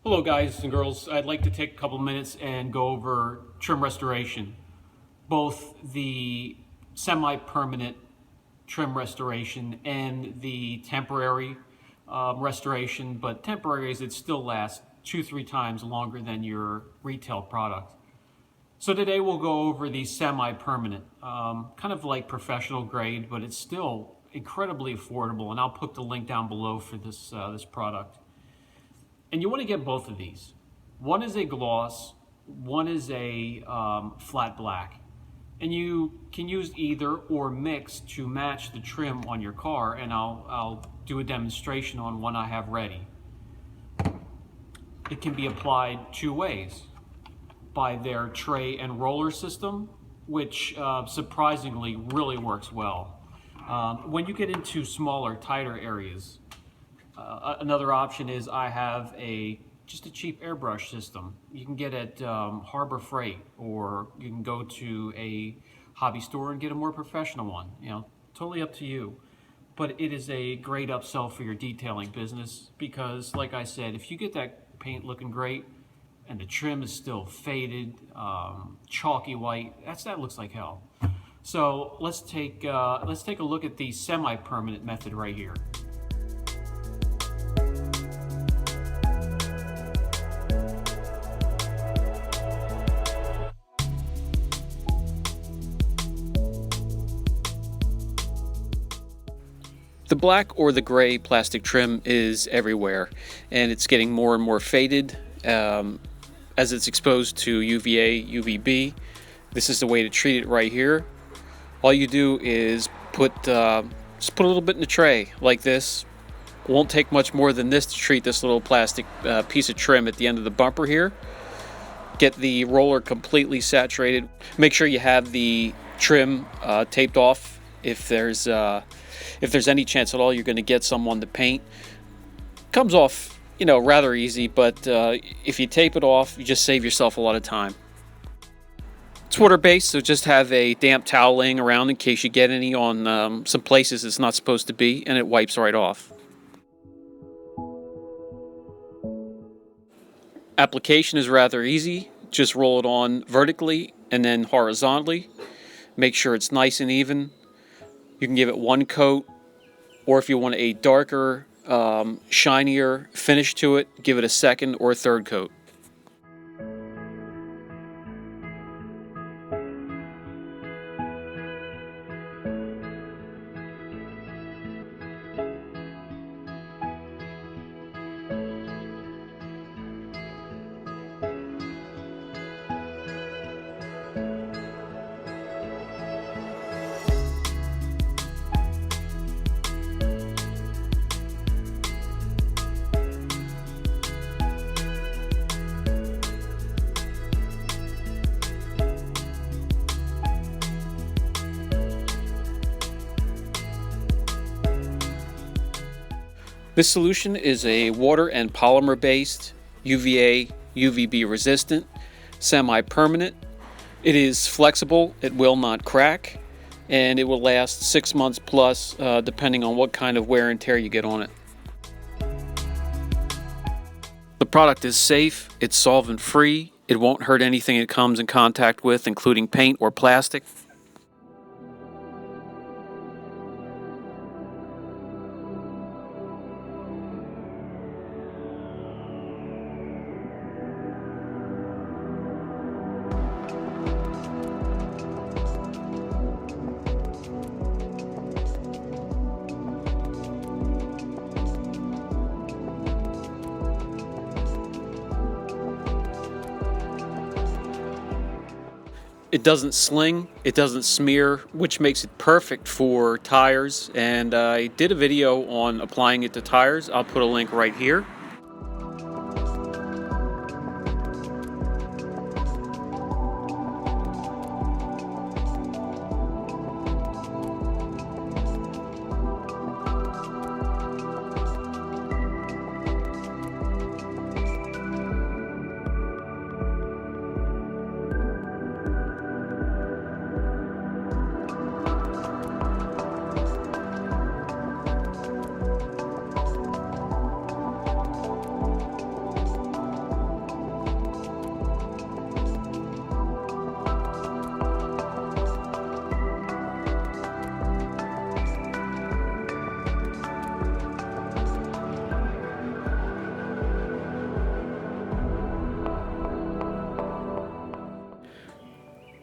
Hello guys and girls, I'd like to take a couple minutes and go over trim restoration. Both the semi-permanent trim restoration and the temporary restoration, but temporary is it still lasts 2-3 times longer than your retail product. So today we'll go over the semi-permanent, kind of like professional grade, but it's still incredibly affordable, and I'll put the link down below for this product. And you want to get both of these. One is a gloss, one is a flat black. And you can use either or mix to match the trim on your car, and I'll do a demonstration on one I have ready. It can be applied two ways: by their tray and roller system, which surprisingly really works well. When you get into smaller, tighter areas, another option is I have just a cheap airbrush system. You can get at Harbor Freight, or you can go to a hobby store and get a more professional one. Totally up to you. But it is a great upsell for your detailing business because, like I said, if you get that paint looking great and the trim is still faded, chalky white, that looks like hell. So let's take a look at the semi-permanent method right here. The black or the gray plastic trim is everywhere, and it's getting more and more faded as it's exposed to UVA, UVB. This is the way to treat it right here. All you do is just put a little bit in the tray like this. It won't take much more than this to treat this little plastic piece of trim at the end of the bumper here. Get the roller completely saturated. Make sure you have the trim taped off if there's any chance at all you're going to get some on the paint. Comes off, rather easy, but if you tape it off, you just save yourself a lot of time. It's water-based, so just have a damp towel laying around in case you get any on some places it's not supposed to be, and it wipes right off. Application is rather easy. Just roll it on vertically and then horizontally. Make sure it's nice and even. You can give it one coat, or if you want a darker, shinier finish to it, give it a second or a third coat. This solution is a water and polymer based, UVA, UVB resistant, semi-permanent. It is flexible, it will not crack, and it will last 6 months plus depending on what kind of wear and tear you get on it. The product is safe, it's solvent free, it won't hurt anything it comes in contact with, including paint or plastic. It doesn't sling, it doesn't smear, which makes it perfect for tires, and I did a video on applying it to tires. I'll put a link right here.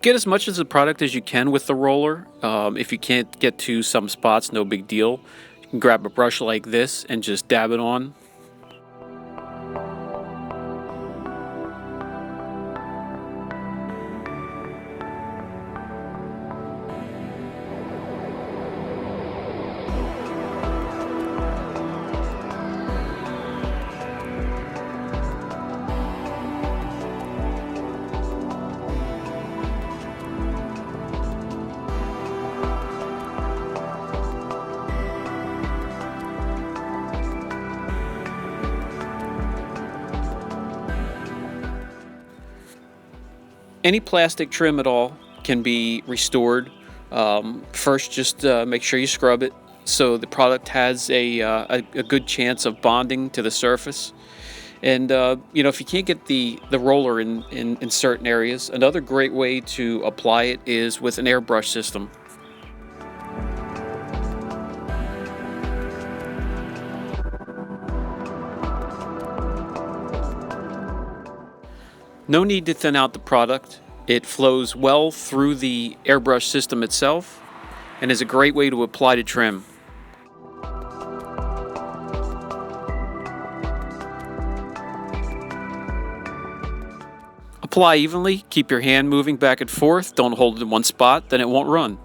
Get as much of the product as you can with the roller. If you can't get to some spots, no big deal. You can grab a brush like this and just dab it on. Any plastic trim at all can be restored. First, just make sure you scrub it so the product has a good chance of bonding to the surface. And if you can't get the roller in certain areas, another great way to apply it is with an airbrush system. No need to thin out the product. It flows well through the airbrush system itself and is a great way to apply the trim. Apply evenly, keep your hand moving back and forth, don't hold it in one spot, then it won't run.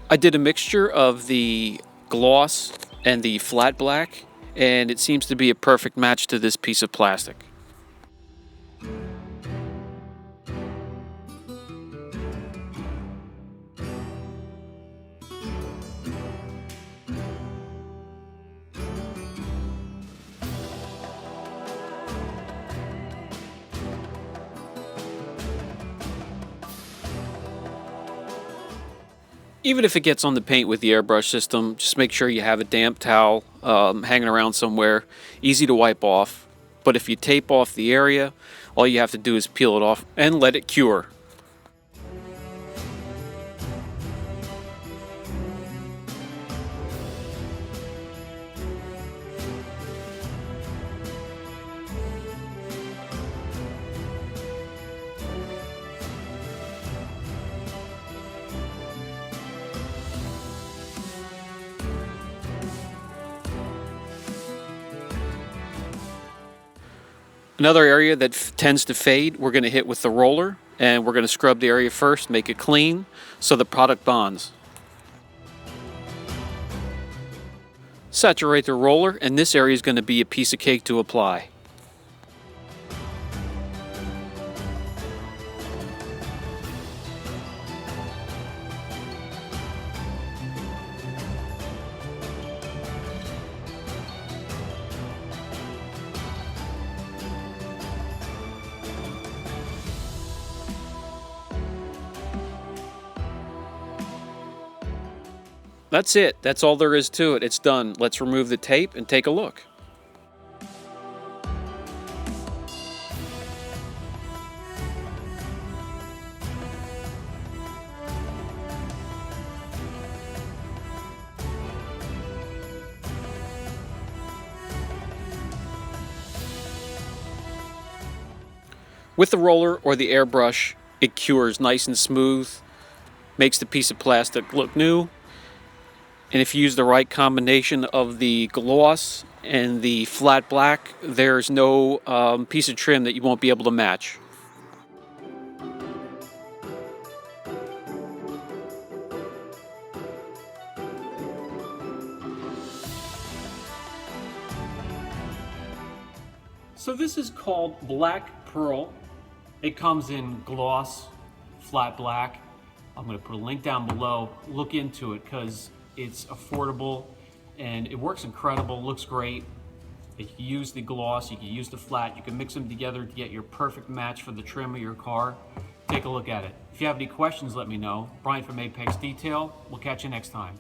I did a mixture of the gloss and the flat black, and it seems to be a perfect match to this piece of plastic. Even if it gets on the paint with the airbrush system, just make sure you have a damp towel hanging around somewhere, easy to wipe off. But if you tape off the area, all you have to do is peel it off and let it cure. Another area that tends to fade, we're going to hit with the roller, and we're going to scrub the area first, make it clean, so the product bonds. Saturate the roller, and this area is going to be a piece of cake to apply. That's it. That's all there is to it. It's done. Let's remove the tape and take a look. With the roller or the airbrush, it cures nice and smooth, makes the piece of plastic look new. And if you use the right combination of the gloss and the flat black, there's no piece of trim that you won't be able to match. So this is called Black Pearl. It comes in gloss, flat black. I'm going to put a link down below. Look into it because it's affordable and it works incredible, looks great. You can use the gloss, you can use the flat, you can mix them together to get your perfect match for the trim of your car. Take a look at it. If you have any questions, let me know. Brian from Apex Detail. We'll catch you next time.